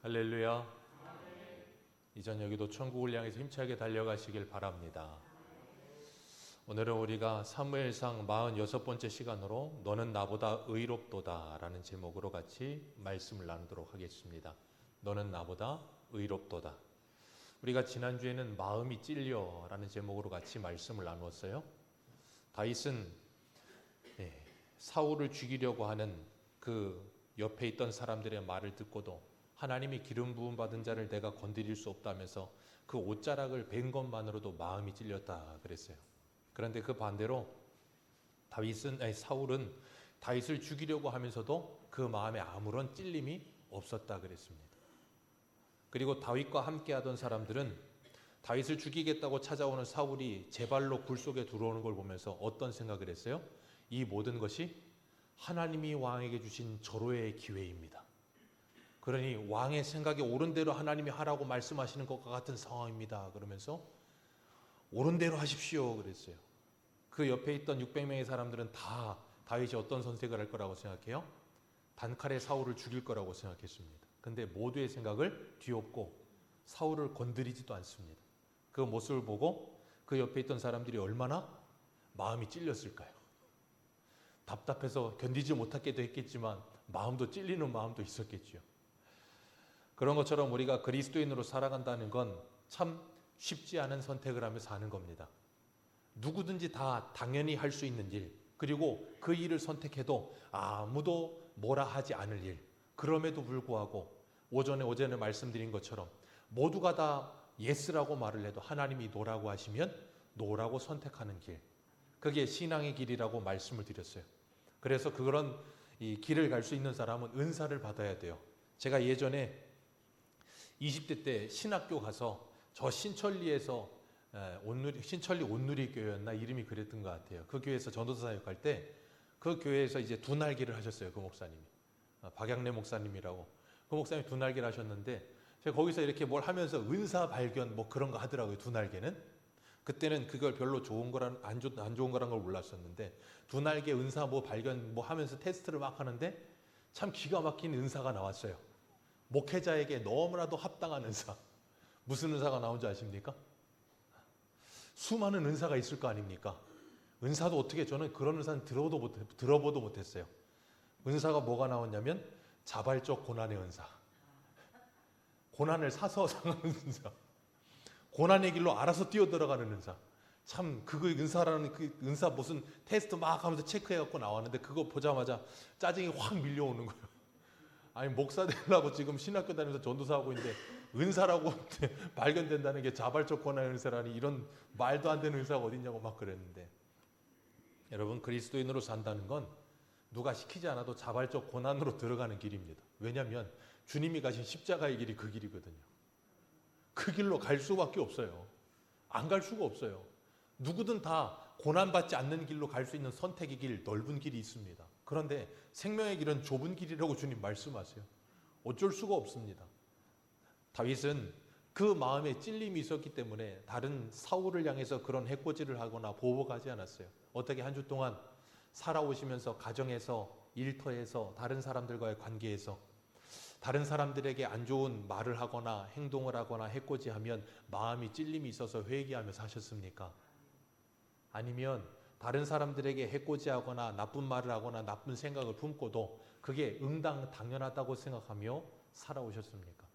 할렐루야. 이 저녁에도 천국을 향해서 힘차게 달려가시길 바랍니다. 오늘은 우리가 사무엘상 46번째 시간으로 너는 나보다 의롭도다 라는 제목으로 같이 말씀을 나누도록 하겠습니다. 너는 나보다 의롭도다. 우리가 지난주에는 마음이 찔려 라는 제목으로 같이 말씀을 나누었어요. 다윗은 사울을 죽이려고 하는 그 옆에 있던 사람들의 말을 듣고도 하나님이 기름 부음 받은 자를 내가 건드릴 수 없다면서 그 옷자락을 벤 것만으로도 마음이 찔렸다 그랬어요. 그런데 그 반대로 사울은 다윗을 죽이려고 하면서도 그 마음에 아무런 찔림이 없었다 그랬습니다. 그리고 다윗과 함께하던 사람들은 다윗을 죽이겠다고 찾아오는 사울이 제 발로 굴 속에 들어오는 걸 보면서 어떤 생각을 했어요? 이 모든 것이 하나님이 왕에게 주신 절호의 기회입니다. 그러니 왕의 생각에 옳은 대로 하나님이 하라고 말씀하시는 것과 같은 상황입니다. 그러면서 옳은 대로 하십시오 그랬어요. 그 옆에 있던 600명의 사람들은 다 다윗이 어떤 선택을 할 거라고 생각해요? 단칼에 사울을 죽일 거라고 생각했습니다. 근데 모두의 생각을 뒤엎고 사울을 건드리지도 않습니다. 그 모습을 보고 그 옆에 있던 사람들이 얼마나 마음이 찔렸을까요? 답답해서 견디지 못하게도 했겠지만 마음도 찔리는 마음도 있었겠지요. 그런 것처럼 우리가 그리스도인으로 살아간다는 건 참 쉽지 않은 선택을 하며 사는 겁니다. 누구든지 다 당연히 할 수 있는 일, 그리고 그 일을 선택해도 아무도 뭐라 하지 않을 일, 그럼에도 불구하고 오전에 말씀드린 것처럼 모두가 다 예스라고 말을 해도 하나님이 노라고 하시면 노라고 선택하는 길, 그게 신앙의 길이라고 말씀을 드렸어요. 그래서 그런 이 길을 갈 수 있는 사람은 은사를 받아야 돼요. 제가 예전에 20대 때 신학교 가서 저 신천리에서 신천리 온누리교회였나 이름이 그랬던 것 같아요. 그 교회에서 전도사 사역할 때 그 교회에서 이제 두 날개를 하셨어요. 그 목사님이 박양래 목사님이라고 그 목사님이 두 날개를 하셨는데 제가 거기서 이렇게 뭘 하면서 은사 발견 뭐 그런 거 하더라고요. 두 날개는 그때는 그걸 별로 좋은 거란 안 좋은 거란 걸 몰랐었는데 두 날개 은사 뭐 발견 뭐 하면서 테스트를 막 하는데 참 기가 막힌 은사가 나왔어요. 목회자에게 너무나도 합당한 은사. 무슨 은사가 나온지 아십니까? 수많은 은사가 있을 거 아닙니까? 은사도 어떻게 저는 그런 은사는 들어보도 못했어요. 은사가 뭐가 나왔냐면 자발적 고난의 은사. 고난을 사서 당하는 은사. 고난의 길로 알아서 뛰어들어가는 은사. 참 그거 은사라는 그 은사 무슨 테스트 막 하면서 체크해갖고 나왔는데 그거 보자마자 짜증이 확 밀려오는 거예요. 아니 목사 되려고 지금 신학교 다니면서 전도사하고 있는데 은사라고 발견된다는 게 자발적 고난의 은사라니 이런 말도 안 되는 은사가 어딨냐고 막 그랬는데 여러분 그리스도인으로 산다는 건 누가 시키지 않아도 자발적 고난으로 들어가는 길입니다. 왜냐하면 주님이 가신 십자가의 길이 그 길이거든요. 그 길로 갈 수밖에 없어요. 안 갈 수가 없어요. 누구든 다 고난받지 않는 길로 갈 수 있는 선택의 길, 넓은 길이 있습니다. 그런데 생명의 길은 좁은 길이라고 주님 말씀하세요. 어쩔 수가 없습니다. 다윗은 그 마음에 찔림이 있었기 때문에 다른 사울을 향해서 그런 해코지를 하거나 보복하지 않았어요. 어떻게 한 주 동안 살아오시면서 가정에서 일터에서 다른 사람들과의 관계에서 다른 사람들에게 안 좋은 말을 하거나 행동을 하거나 해코지하면 마음이 찔림이 있어서 회개하며 사셨습니까? 아니면 다른 사람들에게 해코지하거나 나쁜 말을 하거나 나쁜 생각을 품고도 그게 당연하다고 생각하며 살아오셨습니까?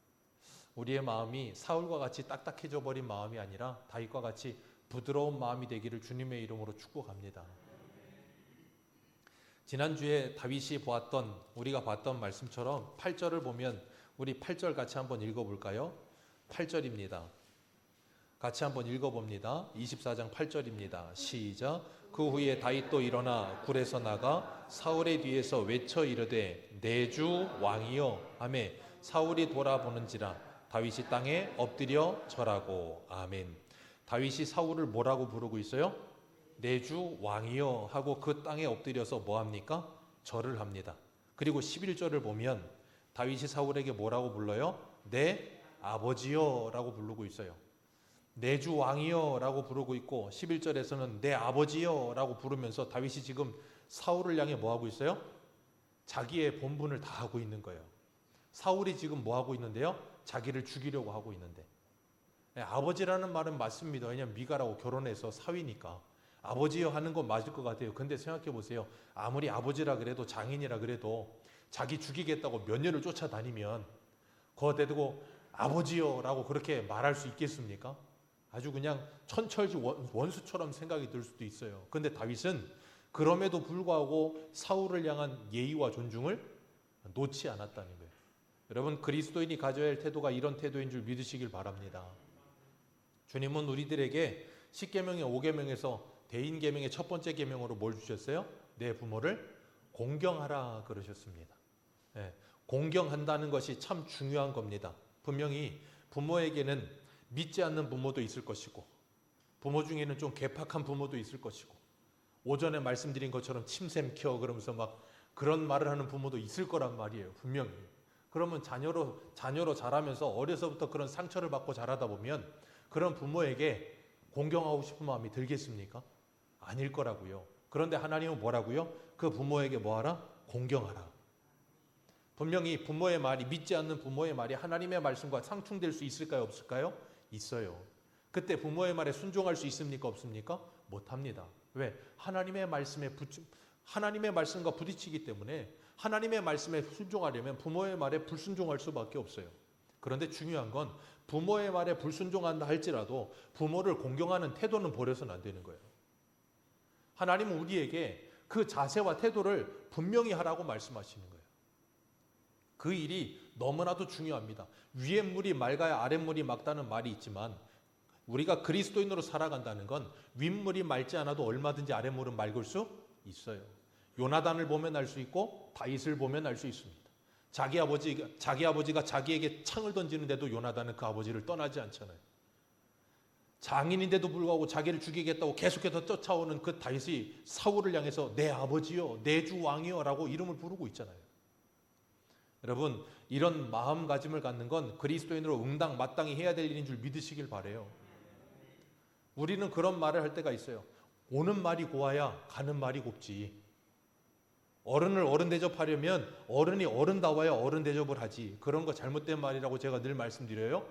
우리의 마음이 사울과 같이 딱딱해져 버린 마음이 아니라 다윗과 같이 부드러운 마음이 되기를 주님의 이름으로 축복합니다. 지난주에 다윗이 우리가 봤던 말씀처럼 8절을 보면 우리 8절 같이 한번 읽어볼까요? 8절입니다. 같이 한번 읽어봅니다. 24장 8절입니다. 시작. 그 후에 다윗도 일어나 굴에서 나가 사울의 뒤에서 외쳐 이르되 내 주 왕이여 하매 사울이 돌아보는지라 다윗이 땅에 엎드려 절하고. 아멘. 다윗이 사울을 뭐라고 부르고 있어요? 내 주 왕이여 하고 그 땅에 엎드려서 뭐합니까? 절을 합니다. 그리고 11절을 보면 다윗이 사울에게 뭐라고 불러요? 내 아버지여 라고 부르고 있어요. 내 주 왕이여 라고 부르고 있고 11절에서는 내 아버지여 라고 부르면서 다윗이 지금 사울을 향해 뭐하고 있어요? 자기의 본분을 다하고 있는 거예요. 사울이 지금 뭐 하고 있는데요? 자기를 죽이려고 하고 있는데. 아버지라는 말은 맞습니다. 왜냐하면 미가라고 결혼해서 사위니까. 아버지여 하는 건 맞을 것 같아요. 근데 생각해 보세요. 아무리 아버지라 그래도 장인이라 그래도 자기 죽이겠다고 몇 년을 쫓아다니면 그거 대고 아버지여라고 그렇게 말할 수 있겠습니까? 아주 그냥 천철지 원수처럼 생각이 들 수도 있어요. 근데 다윗은 그럼에도 불구하고 사울을 향한 예의와 존중을 놓지 않았다는 거예요. 여러분, 그리스도인이 가져야 할 태도가 이런 태도인 줄 믿으시길 바랍니다. 주님은 우리들에게 10계명의 5계명에서 대인계명의 첫 번째 계명으로 뭘 주셨어요? 내 부모를 공경하라 그러셨습니다. 공경한다는 것이 참 중요한 겁니다. 분명히 부모에게는 믿지 않는 부모도 있을 것이고, 부모 중에는 좀 괴팍한 부모도 있을 것이고, 오전에 말씀드린 것처럼 침샘켜 그러면서 막 그런 말을 하는 부모도 있을 거란 말이에요. 분명히. 그러면 자녀로 자라면서 어려서부터 그런 상처를 받고 자라다 보면 그런 부모에게 공경하고 싶은 마음이 들겠습니까? 아닐 거라고요. 그런데 하나님은 뭐라고요? 그 부모에게 뭐하라? 공경하라. 분명히 부모의 말이, 믿지 않는 부모의 말이 하나님의 말씀과 상충될 수 있을까요? 없을까요? 있어요. 그때 부모의 말에 순종할 수 있습니까? 없습니까? 못합니다. 왜? 하나님의 말씀과 부딪히기 때문에 하나님의 말씀에 순종하려면 부모의 말에 불순종할 수밖에 없어요. 그런데 중요한 건 부모의 말에 불순종한다 할지라도 부모를 공경하는 태도는 버려서는 안 되는 거예요. 하나님은 우리에게 그 자세와 태도를 분명히 하라고 말씀하시는 거예요. 그 일이 너무나도 중요합니다. 위에 물이 맑아야 아랫물이 맑다는 말이 있지만 우리가 그리스도인으로 살아간다는 건 윗물이 맑지 않아도 얼마든지 아랫물은 맑을 수 있어요. 요나단을 보면 알 수 있고 다윗을 보면 알 수 있습니다. 자기 아버지가 자기에게 창을 던지는데도 요나단은 그 아버지를 떠나지 않잖아요. 장인인데도 불구하고 자기를 죽이겠다고 계속해서 쫓아오는 그 다윗이 사울을 향해서 내 아버지요, 내 주 왕이요 라고 이름을 부르고 있잖아요. 여러분, 이런 마음가짐을 갖는 건 그리스도인으로 응당마땅히 해야 될 일인 줄 믿으시길 바라요. 우리는 그런 말을 할 때가 있어요. 오는 말이 고와야 가는 말이 곱지. 어른을 어른 대접하려면 어른이 어른다워야 어른 대접을 하지. 그런 거 잘못된 말이라고 제가 늘 말씀드려요.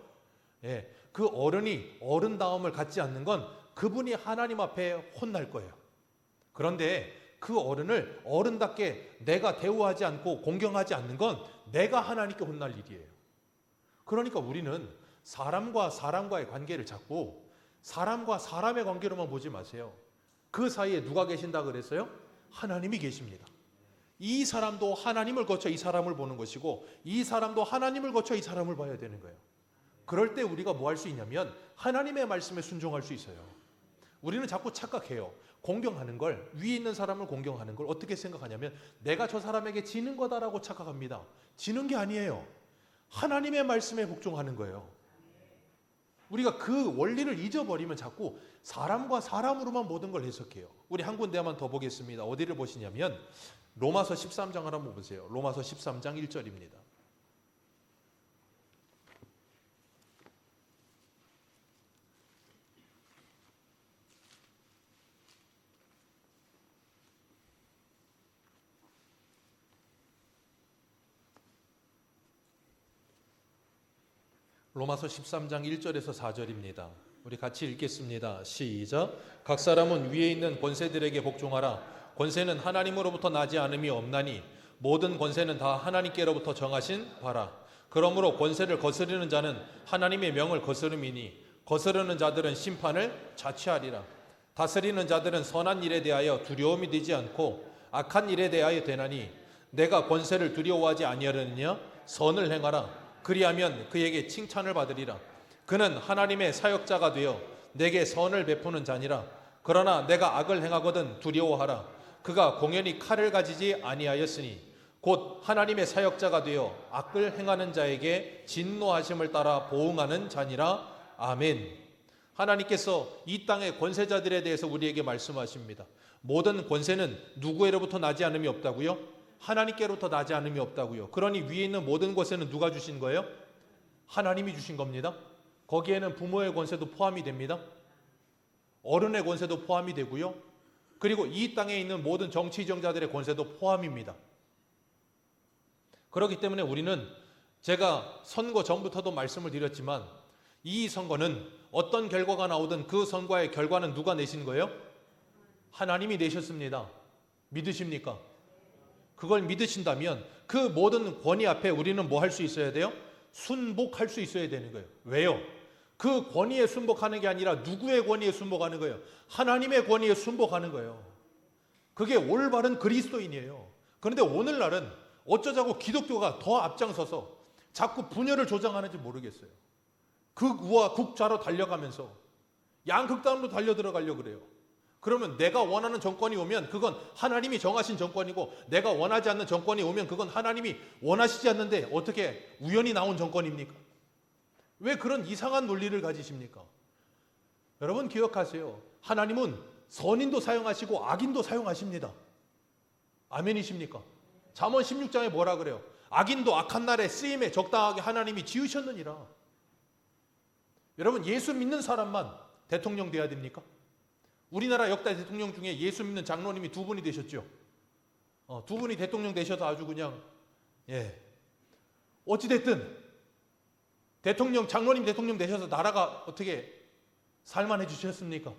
그 어른이 어른다움을 갖지 않는 건 그분이 하나님 앞에 혼날 거예요. 그런데 그 어른을 어른답게 내가 대우하지 않고 공경하지 않는 건 내가 하나님께 혼날 일이에요. 그러니까 우리는 사람과 사람과의 관계를 잡고 사람과 사람의 관계로만 보지 마세요. 그 사이에 누가 계신다 그랬어요? 하나님이 계십니다. 이 사람도 하나님을 거쳐 이 사람을 보는 것이고 이 사람도 하나님을 거쳐 이 사람을 봐야 되는 거예요. 그럴 때 우리가 뭐 할 수 있냐면 하나님의 말씀에 순종할 수 있어요. 우리는 자꾸 착각해요. 공경하는 걸, 위에 있는 사람을 공경하는 걸 어떻게 생각하냐면 내가 저 사람에게 지는 거다라고 착각합니다. 지는 게 아니에요. 하나님의 말씀에 복종하는 거예요. 우리가 그 원리를 잊어버리면 자꾸 사람과 사람으로만 모든 걸 해석해요. 우리 한 군데만 더 보겠습니다. 어디를 보시냐면 로마서 13장을 한번 보세요. 로마서 13장 1절입니다. 로마서 13장 1절에서 4절입니다. 우리 같이 읽겠습니다. 시작. 각 사람은 위에 있는 권세들에게 복종하라. 권세는 하나님으로부터 나지 않음이 없나니 모든 권세는 다 하나님께로부터 정하신 바라. 그러므로 권세를 거스르는 자는 하나님의 명을 거스름이니 거스르는 자들은 심판을 자취하리라. 다스리는 자들은 선한 일에 대하여 두려움이 되지 않고 악한 일에 대하여 되나니 내가 권세를 두려워하지 아니하느냐? 선을 행하라. 그리하면 그에게 칭찬을 받으리라. 그는 하나님의 사역자가 되어 내게 선을 베푸는 자니라. 그러나 내가 악을 행하거든 두려워하라. 그가 공연히 칼을 가지지 아니하였으니 곧 하나님의 사역자가 되어 악을 행하는 자에게 진노하심을 따라 보응하는 자니라. 아멘. 하나님께서 이 땅의 권세자들에 대해서 우리에게 말씀하십니다. 모든 권세는 누구에로부터 나지 않음이 없다고요? 하나님께로부터 나지 않음이 없다고요. 그러니 위에 있는 모든 권세는 누가 주신 거예요? 하나님이 주신 겁니다. 거기에는 부모의 권세도 포함이 됩니다. 어른의 권세도 포함이 되고요. 그리고 이 땅에 있는 모든 정치정자들의 권세도 포함입니다. 그렇기 때문에 우리는 제가 선거 전부터도 말씀을 드렸지만 이 선거는 어떤 결과가 나오든 그 선거의 결과는 누가 내신 거예요? 하나님이 내셨습니다. 믿으십니까? 그걸 믿으신다면 그 모든 권위 앞에 우리는 뭐 할 수 있어야 돼요? 순복할 수 있어야 되는 거예요. 왜요? 그 권위에 순복하는 게 아니라 누구의 권위에 순복하는 거예요? 하나님의 권위에 순복하는 거예요. 그게 올바른 그리스도인이에요. 그런데 오늘날은 어쩌자고 기독교가 더 앞장서서 자꾸 분열을 조장하는지 모르겠어요. 극우와 극좌로 달려가면서 양극단으로 달려들어가려고 그래요. 그러면 내가 원하는 정권이 오면 그건 하나님이 정하신 정권이고, 내가 원하지 않는 정권이 오면 그건 하나님이 원하시지 않는데 어떻게 우연히 나온 정권입니까? 왜 그런 이상한 논리를 가지십니까? 여러분 기억하세요. 하나님은 선인도 사용하시고 악인도 사용하십니다. 아멘이십니까? 잠언 16장에 뭐라 그래요? 악인도 악한 날에 쓰임에 적당하게 하나님이 지으셨느니라. 여러분 예수 믿는 사람만 대통령 돼야 됩니까? 우리나라 역대 대통령 중에 예수 믿는 장로님이 2분이 되셨죠. 2분이 대통령 되셔서 아주 그냥 어찌됐든 장로님 대통령 되셔서 나라가 어떻게 살만해지셨습니까?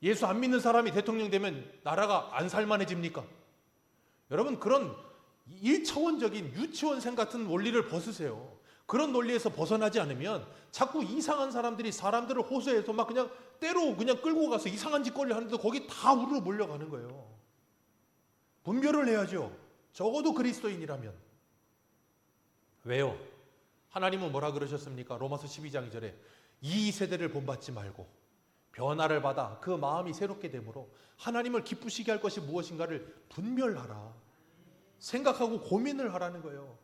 예수 안 믿는 사람이 대통령 되면 나라가 안 살만해집니까? 여러분 그런 1차원적인 유치원생 같은 원리를 벗으세요. 그런 논리에서 벗어나지 않으면 자꾸 이상한 사람들이 사람들을 호소해서 막 그냥 때로 그냥 끌고 가서 이상한 짓거리를 하는데 거기 다 우르르 몰려가는 거예요. 분별을 해야죠. 적어도 그리스도인이라면. 왜요? 하나님은 뭐라 그러셨습니까? 로마서 12장 2절에 이 세대를 본받지 말고 변화를 받아 그 마음이 새롭게 되므로 하나님을 기쁘시게 할 것이 무엇인가를 분별하라. 생각하고 고민을 하라는 거예요.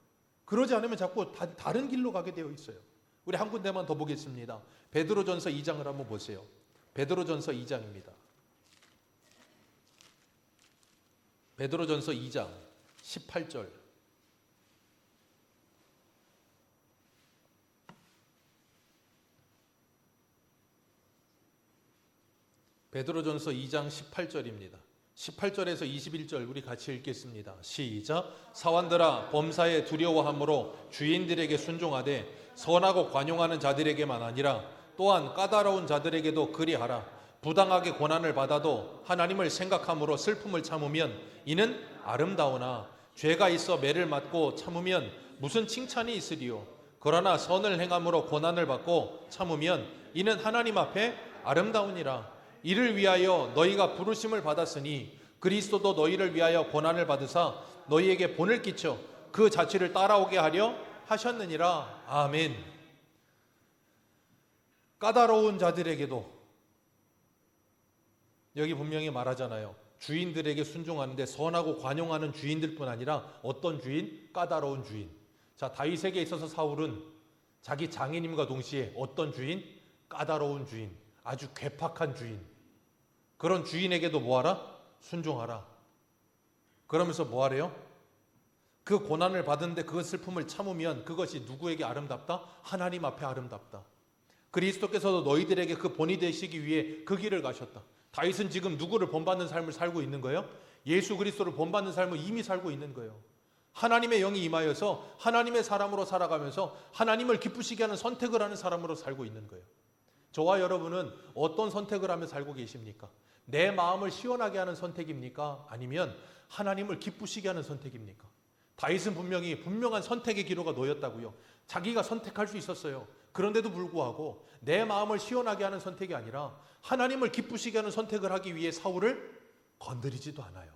그러지 않으면 자꾸 다른 길로 가게 되어 있어요. 우리 한 군데만 더 보겠습니다. 베드로전서 2장을 한번 보세요. 베드로전서 2장입니다. 베드로전서 2장 18절. 베드로전서 2장 18절입니다. 18절에서 21절 우리 같이 읽겠습니다. 시작. 사환들아 범사에 두려워함으로 주인들에게 순종하되 선하고 관용하는 자들에게만 아니라 또한 까다로운 자들에게도 그리하라. 부당하게 고난을 받아도 하나님을 생각함으로 슬픔을 참으면 이는 아름다우나 죄가 있어 매를 맞고 참으면 무슨 칭찬이 있으리요. 그러나 선을 행함으로 고난을 받고 참으면 이는 하나님 앞에 아름다우니라. 이를 위하여 너희가 부르심을 받았으니 그리스도도 너희를 위하여 고난을 받으사 너희에게 본을 끼쳐 그 자취를 따라오게 하려 하셨느니라. 아멘. 까다로운 자들에게도 여기 분명히 말하잖아요. 주인들에게 순종하는데 선하고 관용하는 주인들뿐 아니라 어떤 주인? 까다로운 주인. 자, 다윗에게 있어서 사울은 자기 장인님과 동시에 어떤 주인? 까다로운 주인. 아주 괴팍한 주인. 그런 주인에게도 뭐하라? 순종하라. 그러면서 뭐하래요? 그 고난을 받은데 그 슬픔을 참으면 그것이 누구에게 아름답다? 하나님 앞에 아름답다. 그리스도께서도 너희들에게 그 본이 되시기 위해 그 길을 가셨다. 다윗은 지금 누구를 본받는 삶을 살고 있는 거예요? 예수 그리스도를 본받는 삶을 이미 살고 있는 거예요. 하나님의 영이 임하여서 하나님의 사람으로 살아가면서 하나님을 기쁘시게 하는 선택을 하는 사람으로 살고 있는 거예요. 저와 여러분은 어떤 선택을 하며 살고 계십니까? 내 마음을 시원하게 하는 선택입니까? 아니면 하나님을 기쁘시게 하는 선택입니까? 다윗은 분명한 선택의 기로가 놓였다고요. 자기가 선택할 수 있었어요. 그런데도 불구하고 내 마음을 시원하게 하는 선택이 아니라 하나님을 기쁘시게 하는 선택을 하기 위해 사울을 건드리지도 않아요.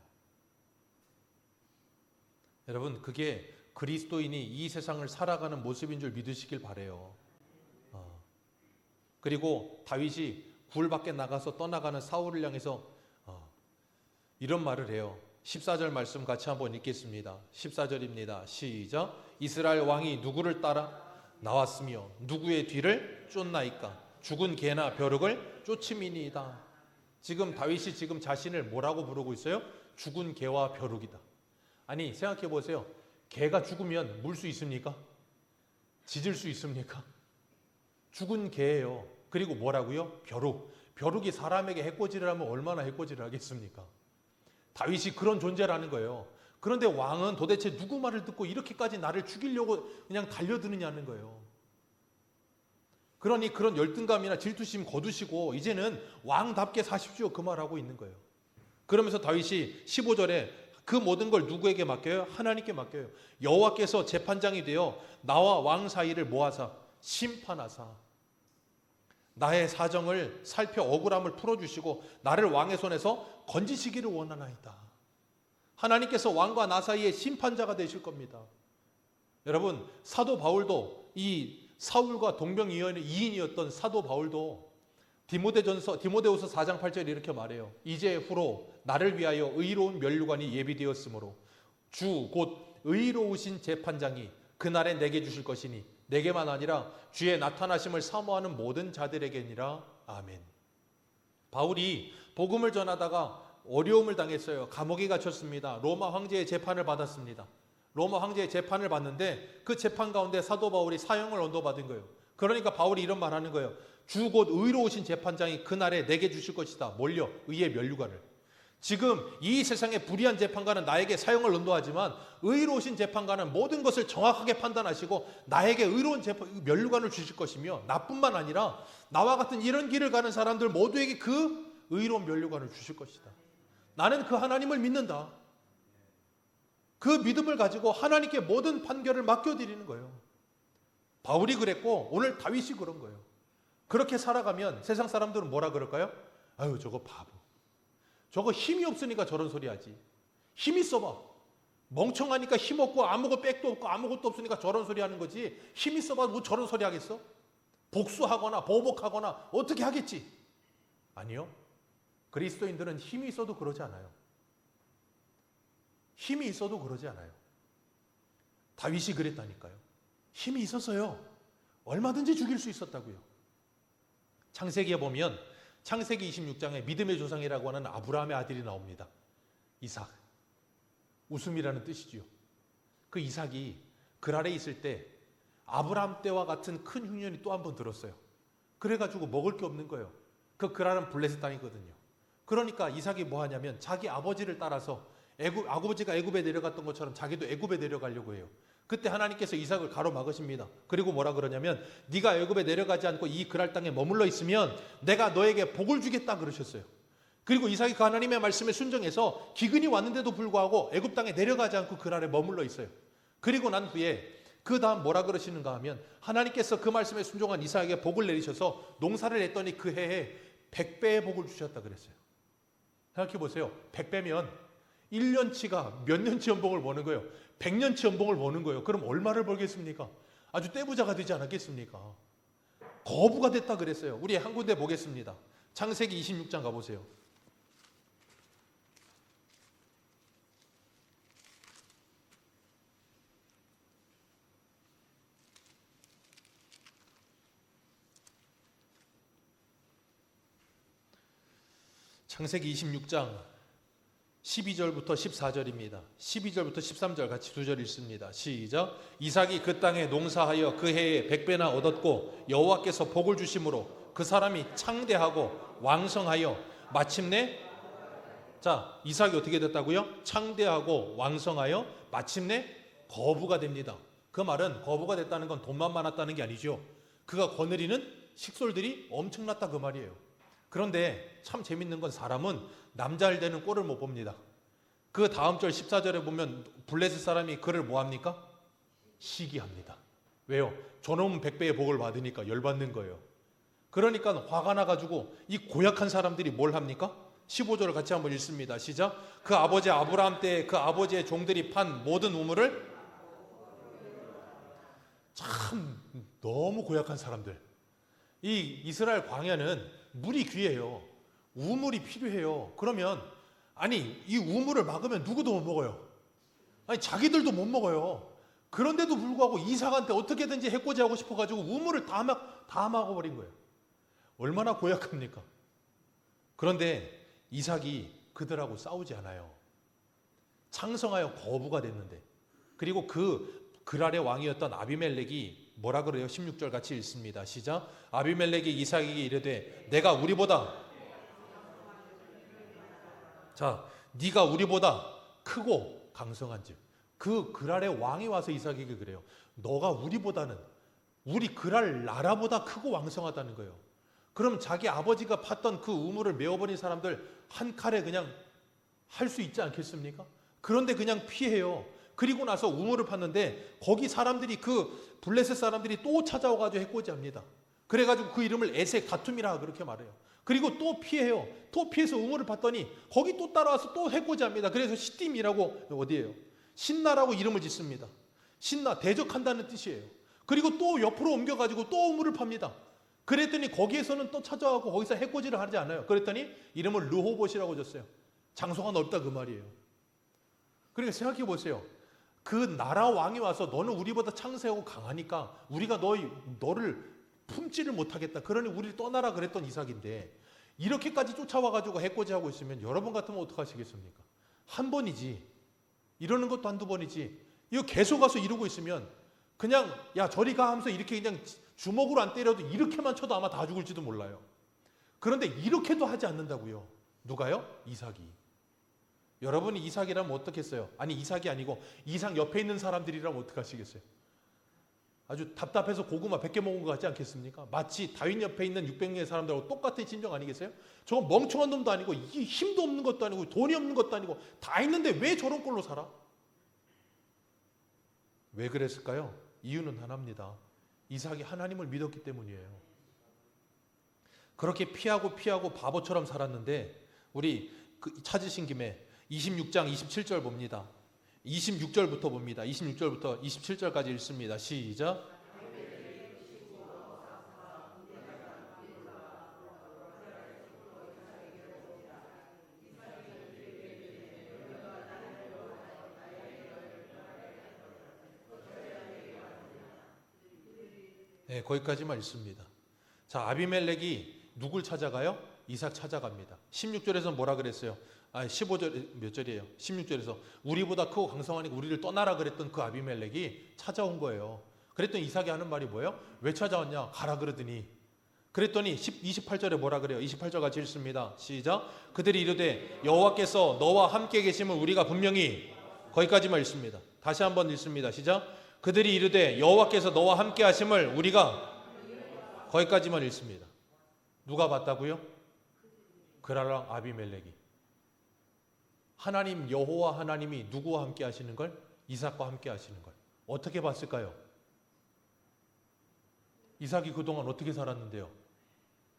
여러분 그게 그리스도인이 이 세상을 살아가는 모습인 줄 믿으시길 바라요. 그리고 다윗이 굴 밖에 나가서 떠나가는 사울을 향해서 이런 말을 해요. 14절 말씀 같이 한번 읽겠습니다. 14절입니다. 시작. 이스라엘 왕이 누구를 따라 나왔으며 누구의 뒤를 쫓나이까? 죽은 개나 벼룩을 쫓음이니이다. 지금 다윗이 지금 자신을 뭐라고 부르고 있어요? 죽은 개와 벼룩이다. 아니 생각해 보세요. 개가 죽으면 물 수 있습니까? 짖을 수 있습니까? 죽은 개예요. 그리고 뭐라고요? 벼룩. 벼룩이 사람에게 해코지를 하면 얼마나 해코지를 하겠습니까? 다윗이 그런 존재라는 거예요. 그런데 왕은 도대체 누구 말을 듣고 이렇게까지 나를 죽이려고 그냥 달려드느냐는 거예요. 그러니 그런 열등감이나 질투심 거두시고 이제는 왕답게 사십시오, 그 말하고 있는 거예요. 그러면서 다윗이 15절에 그 모든 걸 누구에게 맡겨요? 하나님께 맡겨요. 여호와께서 재판장이 되어 나와 왕 사이를 모아사 심판하사 나의 사정을 살펴 억울함을 풀어주시고 나를 왕의 손에서 건지시기를 원하나이다. 하나님께서 왕과 나 사이의 심판자가 되실 겁니다. 여러분, 사도 바울도 이 사울과 동병이인이었던 사도 바울도 디모데후서 4장 8절에 이렇게 말해요. 이제 후로 나를 위하여 의로운 면류관이 예비되었으므로 주 곧 의로우신 재판장이 그날에 내게 주실 것이니 내게만 아니라 주의 나타나심을 사모하는 모든 자들에게니라. 아멘. 바울이 복음을 전하다가 어려움을 당했어요. 감옥에 갇혔습니다. 로마 황제의 재판을 받았습니다. 로마 황제의 재판을 받는데 그 재판 가운데 사도 바울이 사형을 언도받은 거예요. 그러니까 바울이 이런 말 하는 거예요. 주 곧 의로우신 재판장이 그날에 내게 주실 것이다. 뭘요? 의의 면류관을. 지금 이 세상의 불의한 재판관은 나에게 사형을 언도하지만 의로우신 재판관은 모든 것을 정확하게 판단하시고 나에게 의로운 면류관을 주실 것이며 나뿐만 아니라 나와 같은 이런 길을 가는 사람들 모두에게 그 의로운 면류관을 주실 것이다. 나는 그 하나님을 믿는다. 그 믿음을 가지고 하나님께 모든 판결을 맡겨드리는 거예요. 바울이 그랬고 오늘 다윗이 그런 거예요. 그렇게 살아가면 세상 사람들은 뭐라 그럴까요? 아유, 저거 바보. 저거 힘이 없으니까 저런 소리 하지. 힘 있어봐. 멍청하니까 힘없고 아무것도 백도 없고 아무것도 없으니까 저런 소리 하는 거지. 힘 있어봐 뭐 저런 소리 하겠어? 복수하거나 보복하거나 어떻게 하겠지? 아니요. 그리스도인들은 힘이 있어도 그러지 않아요. 힘이 있어도 그러지 않아요. 다윗이 그랬다니까요. 힘이 있었어요. 얼마든지 죽일 수 있었다고요. 창세기에 보면 창세기 26장에 믿음의 조상이라고 하는 아브라함의 아들이 나옵니다. 이삭. 웃음이라는 뜻이지요. 그 이삭이 그랄에 있을 때 아브라함 때와 같은 큰 흉년이 또 한 번 들었어요. 그래가지고 먹을 게 없는 거예요. 그 그랄은 블레셋 땅이거든요. 그러니까 이삭이 뭐 하냐면 자기 아버지를 따라서 아버지가 애굽에 내려갔던 것처럼 자기도 애굽에 내려가려고 해요. 그때 하나님께서 이삭을 가로막으십니다. 그리고 뭐라 그러냐면 네가 애굽에 내려가지 않고 이 그랄 땅에 머물러 있으면 내가 너에게 복을 주겠다 그러셨어요. 그리고 이삭이 그 하나님의 말씀에 순종해서 기근이 왔는데도 불구하고 애굽 땅에 내려가지 않고 그랄에 머물러 있어요. 그리고 난 후에 그 다음 뭐라 그러시는가 하면 하나님께서 그 말씀에 순종한 이삭에게 복을 내리셔서 농사를 했더니 그 해에 100배의 복을 주셨다 그랬어요. 생각해 보세요. 100배면 1년치가 몇 년치 연봉을 버는 거예요? 100년치 연봉을 버는 거예요. 그럼 얼마를 벌겠습니까? 아주 떼부자가 되지 않았겠습니까? 거부가 됐다 그랬어요. 우리 한 군데 보겠습니다. 창세기 26장 가보세요. 창세기 26장 12절부터 14절입니다. 12절부터 13절 같이 두 절 읽습니다. 시작. 이삭이 그 땅에 농사하여 그 해에 100배나 얻었고 여호와께서 복을 주심으로 그 사람이 창대하고 왕성하여 마침내 자, 이삭이 어떻게 됐다고요? 창대하고 왕성하여 마침내 거부가 됩니다. 그 말은 거부가 됐다는 건 돈만 많았다는 게 아니죠. 그가 거느리는 식솔들이 엄청났다 그 말이에요. 그런데 참 재밌는 건 사람은 남잘 되는 꼴을 못 봅니다. 그 다음 절 14절에 보면 블레셋 사람이 그를 뭐합니까? 시기합니다. 왜요? 저놈 100배의 복을 받으니까 열받는 거예요. 그러니까 화가 나가지고 이 고약한 사람들이 뭘 합니까? 15절을 같이 한번 읽습니다. 시작. 그 아버지 아브라함 때 그 아버지의 종들이 판 모든 우물을 참 너무 고약한 사람들. 이 이스라엘 광야는 물이 귀해요. 우물이 필요해요. 그러면 아니 이 우물을 막으면 누구도 못 먹어요. 아니 자기들도 못 먹어요. 그런데도 불구하고 이삭한테 어떻게든지 해코지하고 싶어가지고 우물을 다 막아버린 거예요. 얼마나 고약합니까? 그런데 이삭이 그들하고 싸우지 않아요. 창성하여 거부가 됐는데 그리고 그 그랄의 왕이었던 아비멜렉이 뭐라 그래요? 16절 같이 읽습니다. 시작. 아비멜렉이 이삭에게 이르되 내가 우리보다 자, 네가 우리보다 크고 강성한즉. 그 그랄의 왕이 와서 이삭에게 그래요. 너가 우리 그랄 나라보다 크고 왕성하다는 거예요. 그럼 자기 아버지가 팠던 그 우물을 메어버린 사람들 한 칼에 그냥 할 수 있지 않겠습니까? 그런데 그냥 피해요. 그리고 나서 우물을 팠는데 거기 사람들이 그 블레셋 사람들이 또 찾아와가지고 해코지합니다. 그래가지고 그 이름을 에색 다툼이라 그렇게 말해요. 그리고 또 피해요. 또 피해서 우물을 팠더니 거기 또 따라와서 또 해코지합니다. 그래서 시딤이라고 어디예요? 신나라고 이름을 짓습니다. 신나 대적한다는 뜻이에요. 그리고 또 옆으로 옮겨가지고 또 우물을 팝니다. 그랬더니 거기에서는 또 찾아와고 거기서 해코지를 하지 않아요. 그랬더니 이름을 르호봇이라고 줬어요. 장소가 넓다 그 말이에요. 그러니까 생각해 보세요. 그 나라 왕이 와서 너는 우리보다 창세하고 강하니까 우리가 너를 품지를 못하겠다. 그러니 우리를 떠나라 그랬던 이삭인데 이렇게까지 쫓아와가지고 해코지하고 있으면 여러분 같으면 어떡하시겠습니까? 한 번이지. 이러는 것도 한두 번이지. 이거 계속 와서 이러고 있으면 그냥 야 저리 가 하면서 이렇게 그냥 주먹으로 안 때려도 이렇게만 쳐도 아마 다 죽을지도 몰라요. 그런데 이렇게도 하지 않는다고요. 누가요? 이삭이. 여러분이 이삭이라면 어떻겠어요? 아니 이삭이 아니고 이삭 옆에 있는 사람들이라면 어떡하시겠어요? 아주 답답해서 고구마 100개 먹은 것 같지 않겠습니까? 마치 다윗 옆에 있는 600명의 사람들하고 똑같은 심정 아니겠어요? 저거 멍청한 놈도 아니고 이 힘도 없는 것도 아니고 돈이 없는 것도 아니고 다 있는데 왜 저런 꼴로 살아? 왜 그랬을까요? 이유는 하나입니다. 이삭이 하나님을 믿었기 때문이에요. 그렇게 피하고 바보처럼 살았는데 우리 찾으신 김에 26장 27절 봅니다. 26절부터 봅니다. 26절부터 27절까지 읽습니다. 시작. 네, 거기까지만 읽습니다. 자, 아비멜렉이 누굴 찾아가요? 이삭 찾아갑니다. 16절에서 뭐라 그랬어요? 15절 몇 절이에요? 16절에서 우리보다 크고 강성하니까 우리를 떠나라 그랬던 그 아비멜렉이 찾아온 거예요. 그랬더니 이삭이 하는 말이 뭐예요? 왜 찾아왔냐? 가라 그러더니. 그랬더니 28절에 뭐라 그래요? 28절 같이 읽습니다. 시작. 그들이 이르되 여호와께서 너와 함께 계심을 우리가 분명히 거기까지만 읽습니다. 다시 한번 읽습니다. 시작. 그들이 이르되 여호와께서 너와 함께 하심을 우리가 거기까지만 읽습니다. 누가 봤다고요? 그라랑 아비멜렉이. 하나님 여호와 하나님이 누구와 함께 하시는 걸? 이삭과 함께 하시는 걸. 어떻게 봤을까요? 이삭이 그동안 어떻게 살았는데요?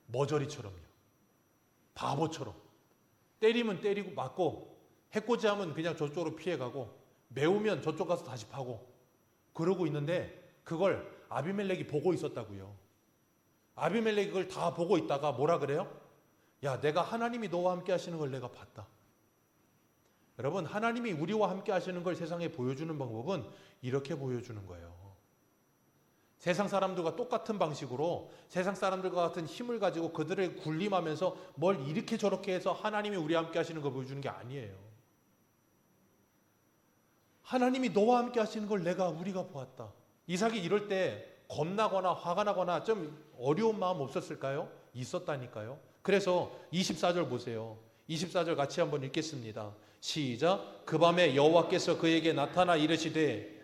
머저리처럼요. 바보처럼. 때리면 때리고 맞고 해코지하면 그냥 저쪽으로 피해가고 매우면 저쪽 가서 다시 파고 그러고 있는데 그걸 아비멜렉이 보고 있었다고요. 아비멜렉이 그걸 다 보고 있다가 뭐라 그래요? 야, 내가 하나님이 너와 함께 하시는 걸 내가 봤다. 여러분, 하나님이 우리와 함께 하시는 걸 세상에 보여주는 방법은 이렇게 보여주는 거예요. 세상 사람들과 똑같은 방식으로 세상 사람들과 같은 힘을 가지고 그들을 군림하면서 뭘 이렇게 저렇게 해서 하나님이 우리와 함께 하시는 걸 보여주는 게 아니에요. 하나님이 너와 함께 하시는 걸 우리가 보았다. 이삭이 이럴 때 겁나거나 화가 나거나 좀 어려운 마음 없었을까요? 있었다니까요. 그래서 24절 보세요. 24절 같이 한번 읽겠습니다. 시작. 그 밤에 여호와께서 그에게 나타나 이르시되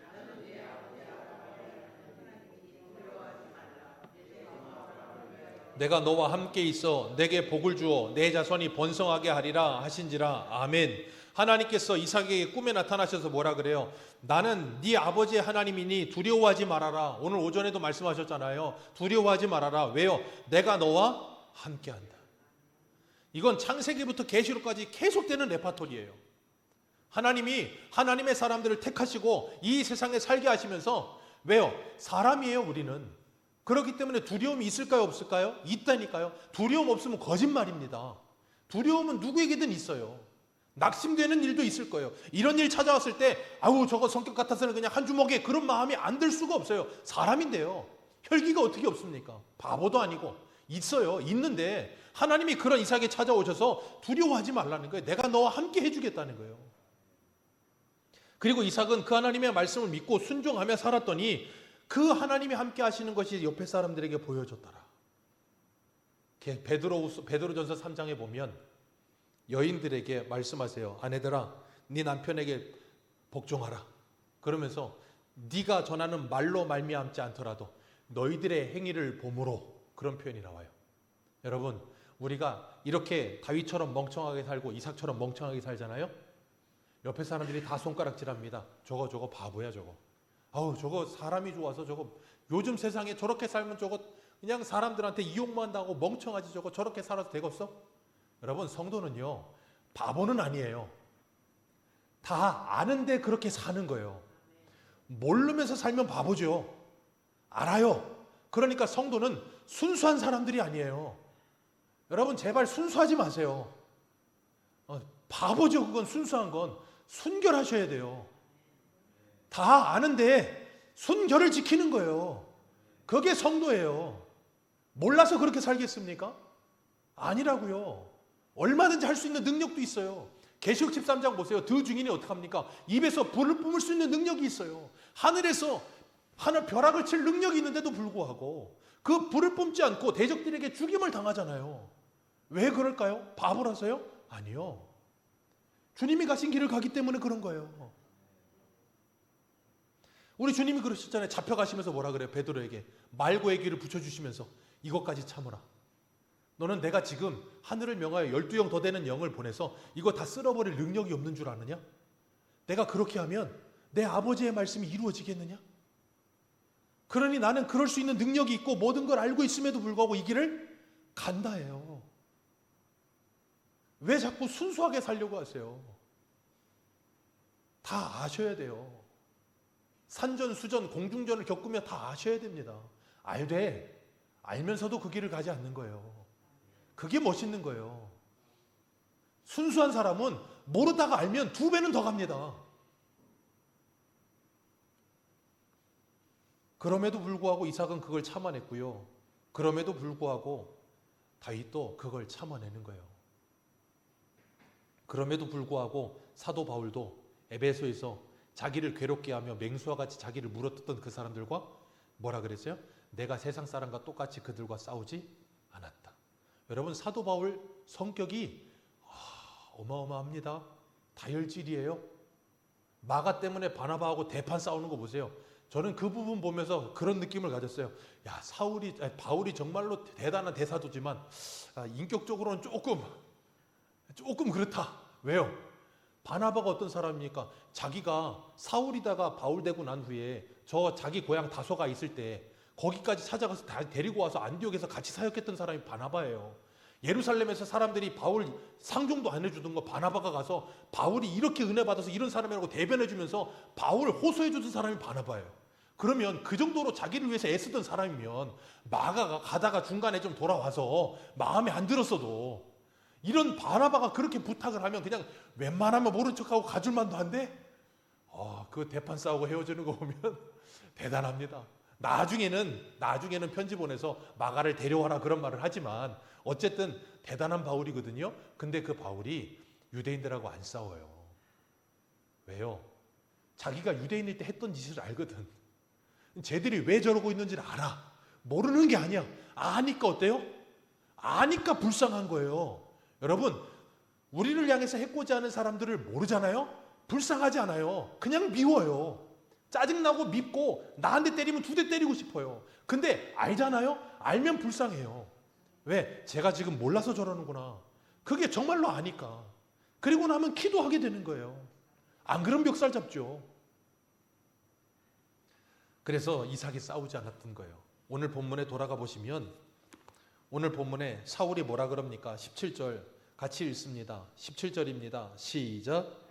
내가 너와 함께 있어 내게 복을 주어 내 자손이 번성하게 하리라 하신지라. 아멘. 하나님께서 이삭에게 꿈에 나타나셔서 뭐라 그래요? 나는 네 아버지의 하나님이니 두려워하지 말아라. 오늘 오전에도 말씀하셨잖아요. 두려워하지 말아라. 왜요? 내가 너와 함께한다. 이건 창세기부터 계시록까지 계속되는 레파토리예요. 하나님이 하나님의 사람들을 택하시고 이 세상에 살게 하시면서 왜요? 사람이에요, 우리는. 그렇기 때문에 두려움이 있을까요, 없을까요? 있다니까요. 두려움 없으면 거짓말입니다. 두려움은 누구에게든 있어요. 낙심되는 일도 있을 거예요. 이런 일 찾아왔을 때 아우 저거 성격 같아서는 그냥 한 주먹에 그런 마음이 안 들 수가 없어요. 사람인데요. 혈기가 어떻게 없습니까? 바보도 아니고. 있어요. 있는데 하나님이 그런 이삭에 찾아오셔서 두려워하지 말라는 거예요. 내가 너와 함께 해주겠다는 거예요. 그리고 이삭은 그 하나님의 말씀을 믿고 순종하며 살았더니 그 하나님이 함께 하시는 것이 옆에 사람들에게 보여졌더라. 베드로전서 3장에 보면 여인들에게 말씀하세요. 아내들아, 네 남편에게 복종하라. 그러면서 네가 전하는 말로 말미암지 않더라도 너희들의 행위를 보므로, 그런 표현이 나와요. 여러분, 우리가 이렇게 다윗처럼 멍청하게 살고 이삭처럼 멍청하게 살잖아요. 옆에 사람들이 다 손가락질합니다. 저거 바보야 저거. 아우 저거 사람이 좋아서 저거 요즘 세상에 저렇게 살면 저거 그냥 사람들한테 이용만 당하고 멍청하지 저거 저렇게 살아도 되겠어? 여러분, 성도는요 바보는 아니에요. 다 아는데 그렇게 사는 거예요. 모르면서 살면 바보죠. 알아요. 그러니까 성도는 순수한 사람들이 아니에요. 여러분 제발 순수하지 마세요. 바보죠. 그건 순수한 건. 순결하셔야 돼요. 다 아는데 순결을 지키는 거예요. 그게 성도예요. 몰라서 그렇게 살겠습니까? 아니라고요. 얼마든지 할 수 있는 능력도 있어요. 계시록 13장 보세요. 드 증인이 어떡합니까? 입에서 불을 뿜을 수 있는 능력이 있어요. 하늘에서 하늘 벼락을 칠 능력이 있는데도 불구하고 그 불을 뿜지 않고 대적들에게 죽임을 당하잖아요. 왜 그럴까요? 바보라서요? 아니요. 주님이 가신 길을 가기 때문에 그런 거예요. 우리 주님이 그러셨잖아요. 잡혀가시면서 뭐라 그래요? 베드로에게 말고의 길을 붙여주시면서 이것까지 참으라. 너는 내가 지금 하늘을 명하여 12영 더 되는 영을 보내서 이거 다 쓸어버릴 능력이 없는 줄 아느냐? 내가 그렇게 하면 내 아버지의 말씀이 이루어지겠느냐? 그러니 나는 그럴 수 있는 능력이 있고 모든 걸 알고 있음에도 불구하고 이 길을 간다예요. 왜 자꾸 순수하게 살려고 하세요? 다 아셔야 돼요. 산전, 수전, 공중전을 겪으면 다 아셔야 됩니다. 알되 알면서도 그 길을 가지 않는 거예요. 그게 멋있는 거예요. 순수한 사람은 모르다가 알면 2배는 더 갑니다. 그럼에도 불구하고 이삭은 그걸 참아냈고요. 그럼에도 불구하고 다윗도 그걸 참아내는 거예요. 그럼에도 불구하고 사도 바울도 에베소에서 자기를 괴롭게 하며 맹수와 같이 자기를 물어뜯던 그 사람들과 뭐라 그랬어요? 내가 세상 사람과 똑같이 그들과 싸우지 않았다. 여러분, 사도 바울 성격이 어마어마합니다. 다혈질이에요. 마가 때문에 바나바하고 대판 싸우는 거 보세요. 저는 그 부분 보면서 그런 느낌을 가졌어요. 야, 바울이 정말로 대단한 대사도지만 인격적으로는 조금 그렇다. 왜요? 바나바가 어떤 사람입니까? 자기가 사울이다가 바울 되고 난 후에 저 자기 고향 다소가 있을 때 거기까지 찾아가서 데리고 와서 안디옥에서 같이 사역했던 사람이 바나바예요. 예루살렘에서 사람들이 바울 상종도 안 해주던 거 바나바가 가서 바울이 이렇게 은혜 받아서 이런 사람이라고 대변해주면서 바울을 호소해주던 사람이 바나바예요. 그러면 그 정도로 자기를 위해서 애쓰던 사람이면 마가가 가다가 중간에 좀 돌아와서 마음에 안 들었어도 이런 바나바가 그렇게 부탁을 하면 그냥 웬만하면 모른 척하고 가줄만도 한데 그 대판 싸우고 헤어지는 거 보면 대단합니다. 나중에는 편지 보내서 마가를 데려와라 그런 말을 하지만 어쨌든 대단한 바울이거든요. 근데 그 바울이 유대인들하고 안 싸워요. 왜요? 자기가 유대인일 때 했던 짓을 알거든. 쟤들이 왜 저러고 있는지를 알아. 모르는 게 아니야. 아니까 어때요? 아니까 불쌍한 거예요. 여러분, 우리를 향해서 해코지 하는 사람들을 모르잖아요? 불쌍하지 않아요. 그냥 미워요. 짜증나고 밉고 나한테 때리면 2대 때리고 싶어요. 근데 알잖아요? 알면 불쌍해요. 왜? 제가 지금 몰라서 저러는구나. 그게 정말로 아니까. 그리고 나면 기도하게 되는 거예요. 안 그럼 멱살 잡죠. 그래서 이삭이 싸우지 않았던 거예요. 오늘 본문에 돌아가 보시면 오늘 본문에 사울이 뭐라 그럽니까? 17절 같이 읽습니다. 17절입니다. 시작.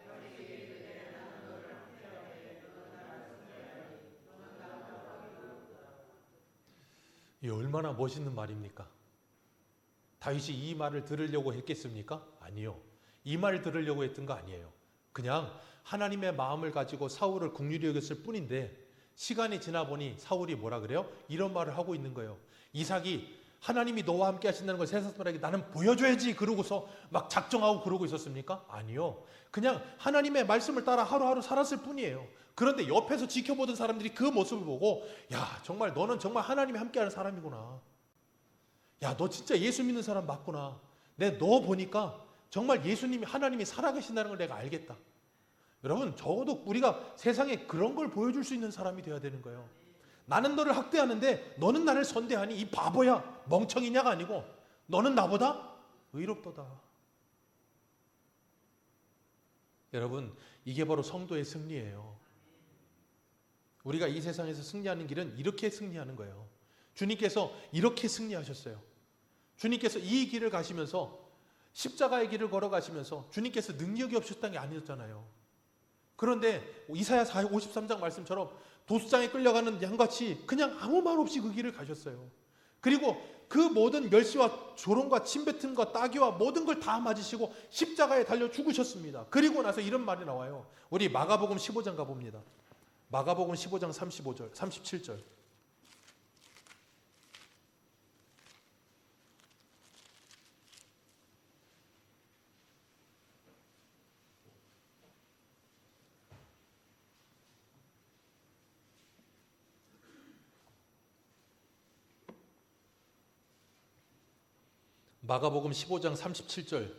이 얼마나 멋있는 말입니까? 다윗이 이 말을 들으려고 했겠습니까? 아니요. 이 말을 들으려고 했던 거 아니에요. 그냥 하나님의 마음을 가지고 사울을 긍휼히 여겼을 뿐인데 시간이 지나 보니 사울이 뭐라 그래요? 이런 말을 하고 있는 거예요. 이삭이 하나님이 너와 함께 하신다는 걸 세상 사람에게 나는 보여줘야지 그러고서 막 작정하고 그러고 있었습니까? 아니요. 그냥 하나님의 말씀을 따라 하루하루 살았을 뿐이에요. 그런데 옆에서 지켜보던 사람들이 그 모습을 보고 야, 정말 너는 정말 하나님이 함께하는 사람이구나. 야, 너 진짜 예수 믿는 사람 맞구나. 내 너 보니까 정말 예수님이 하나님이 살아계신다는 걸 내가 알겠다. 여러분, 적어도 우리가 세상에 그런 걸 보여줄 수 있는 사람이 되어야 되는 거예요. 나는 너를 학대하는데 너는 나를 선대하니 이 바보야, 멍청이냐가 아니고 너는 나보다 의롭도다. 여러분, 이게 바로 성도의 승리예요. 우리가 이 세상에서 승리하는 길은 이렇게 승리하는 거예요. 주님께서 이렇게 승리하셨어요. 주님께서 이 길을 가시면서 십자가의 길을 걸어가시면서 주님께서 능력이 없으셨다는 게 아니었잖아요. 그런데 이사야 53장 말씀처럼 도수장에 끌려가는 양같이 그냥 아무 말 없이 그 길을 가셨어요. 그리고 그 모든 멸시와 조롱과 침뱉음과 따귀와 모든 걸 다 맞으시고 십자가에 달려 죽으셨습니다. 그리고 나서 이런 말이 나와요. 우리 마가복음 15장 가봅니다. 마가복음 15장 35절, 37절. 마가복음 15장 37절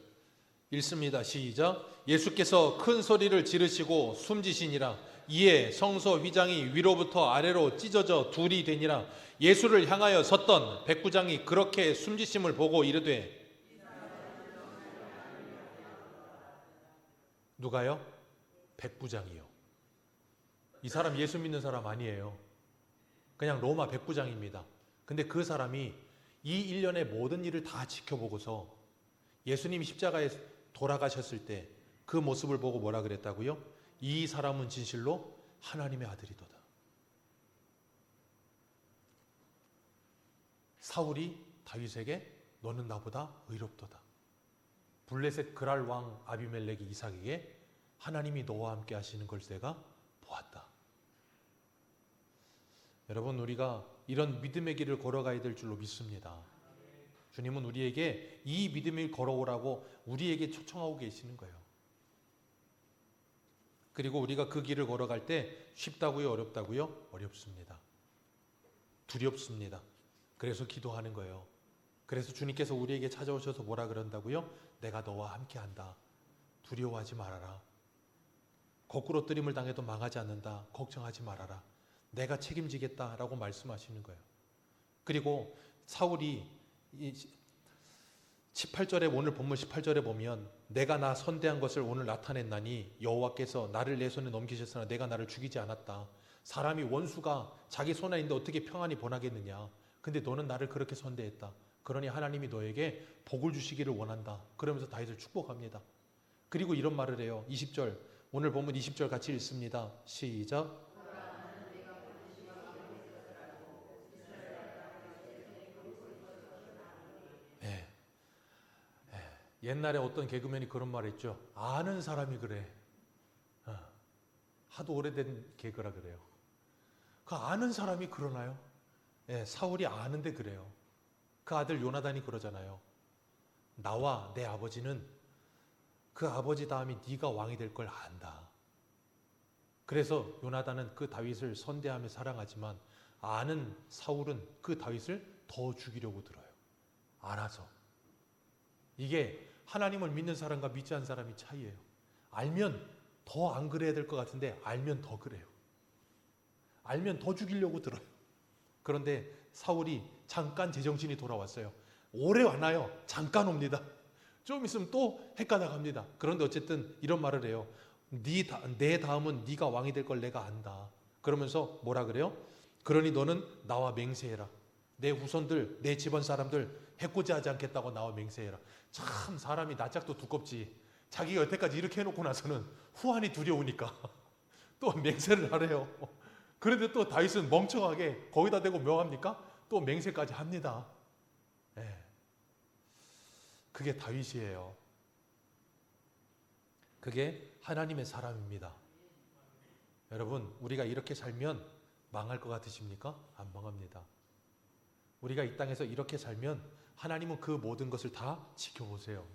읽습니다. 시작. 예수께서 큰 소리를 지르시고 숨지시니라. 이에 성소 휘장이 위로부터 아래로 찢어져 둘이 되니라. 예수를 향하여 섰던 백부장이 그렇게 숨지심을 보고 이르되, 누가요? 백부장이요. 이 사람 예수 믿는 사람 아니에요. 그냥 로마 백부장입니다. 근데 그 사람이 이 일련의 모든 일을 다 지켜보고서 예수님이 십자가에 돌아가셨을 때 그 모습을 보고 뭐라 그랬다고요? 이 사람은 진실로 하나님의 아들이도다. 사울이 다윗에게 너는 나보다 의롭도다. 블레셋 그랄 왕 아비멜렉이 이삭에게 하나님이 너와 함께 하시는 걸 내가 보았다. 여러분, 우리가 이런 믿음의 길을 걸어가야 될 줄로 믿습니다. 주님은 우리에게 이 믿음의 길 걸어오라고 우리에게 초청하고 계시는 거예요. 그리고 우리가 그 길을 걸어갈 때 쉽다고요? 어렵다고요? 어렵습니다. 두렵습니다. 그래서 기도하는 거예요. 그래서 주님께서 우리에게 찾아오셔서 뭐라 그런다고요? 내가 너와 함께한다. 두려워하지 말아라. 거꾸로 뜨림을 당해도 망하지 않는다. 걱정하지 말아라. 내가 책임지겠다라고 말씀하시는 거예요. 그리고 사울이 18절에 오늘 본문 18절에 보면 내가 나 선대한 것을 오늘 나타냈나니 여호와께서 나를 내 손에 넘기셨으나 내가 나를 죽이지 않았다. 사람이 원수가 자기 손 안에 있는데 어떻게 평안히 보나겠느냐. 근데 너는 나를 그렇게 선대했다. 그러니 하나님이 너에게 복을 주시기를 원한다. 그러면서 다윗을 축복합니다. 그리고 이런 말을 해요. 20절, 오늘 본문 20절 같이 읽습니다. 시작. 옛날에 어떤 개그맨이 그런 말 했죠. 아는 사람이 그래. 하도 오래된 개그라 그래요. 그 아는 사람이 그러나요? 사울이 아는데 그래요. 그 아들 요나단이 그러잖아요. 나와 내 아버지는 그 아버지 다음에 네가 왕이 될 걸 안다. 그래서 요나단은 그 다윗을 선대하며 사랑하지만 아는 사울은 그 다윗을 더 죽이려고 들어요. 알아서. 이게 하나님을 믿는 사람과 믿지 않는 사람의 차이예요. 알면 더 안 그래야 될 것 같은데 알면 더 그래요. 알면 더 죽이려고 들어요. 그런데 사울이 잠깐 제정신이 돌아왔어요. 오래 왔나요? 잠깐 옵니다. 좀 있으면 또 헷가다 갑니다. 그런데 어쨌든 이런 말을 해요. 내 다음은 네가 왕이 될 걸 내가 안다. 그러면서 뭐라 그래요? 그러니 너는 나와 맹세해라. 내 후손들, 내 집안 사람들 해코지 하지 않겠다고 나와 맹세해라. 참 사람이 낯짝도 두껍지. 자기가 여태까지 이렇게 해놓고 나서는 후환이 두려우니까 또 맹세를 하래요. 그런데 또 다윗은 멍청하게 거기다 대고 묘합니까? 또 맹세까지 합니다. 그게 다윗이에요. 그게 하나님의 사람입니다. 여러분, 우리가 이렇게 살면 망할 것 같으십니까? 안 망합니다. 우리가 이 땅에서 이렇게 살면 하나님은 그 모든 것을 다 지켜보세요.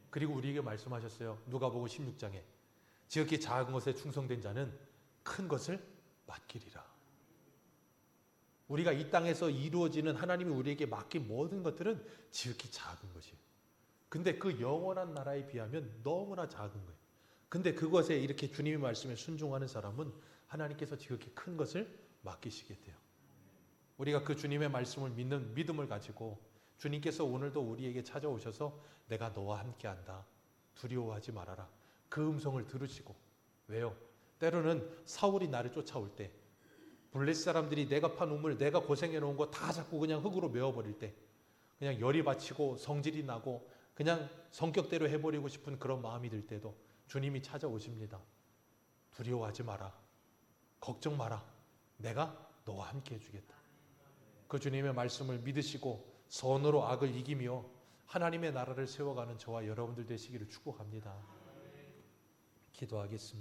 그리고 우리에게 말씀하셨어요. 누가복음 16장에 지극히 작은 것에 충성된 자는 큰 것을 맡기리라. 우리가 이 땅에서 이루어지는 하나님이 우리에게 맡긴 모든 것들은 지극히 작은 것이에요. 근데 그 영원한 나라에 비하면 너무나 작은 거예요. 근데 그것에 이렇게 주님의 말씀에 순종하는 사람은 하나님께서 지극히 큰 것을 맡기시게 돼요. 우리가 그 주님의 말씀을 믿는 믿음을 가지고 주님께서 오늘도 우리에게 찾아오셔서 내가 너와 함께한다. 두려워하지 말아라. 그 음성을 들으시고. 왜요? 때로는 사울이 나를 쫓아올 때, 블레셋 사람들이 내가 판 우물, 내가 고생해 놓은 거 다 자꾸 그냥 흙으로 메워버릴 때, 그냥 열이 받치고 성질이 나고 그냥 성격대로 해버리고 싶은 그런 마음이 들 때도 주님이 찾아오십니다. 두려워하지 마라. 걱정 마라. 내가 너와 함께 해주겠다. 그 주님의 말씀을 믿으시고 선으로 악을 이기며 하나님의 나라를 세워가는 저와 여러분들 되시기를 축복합니다. 기도하겠습니다.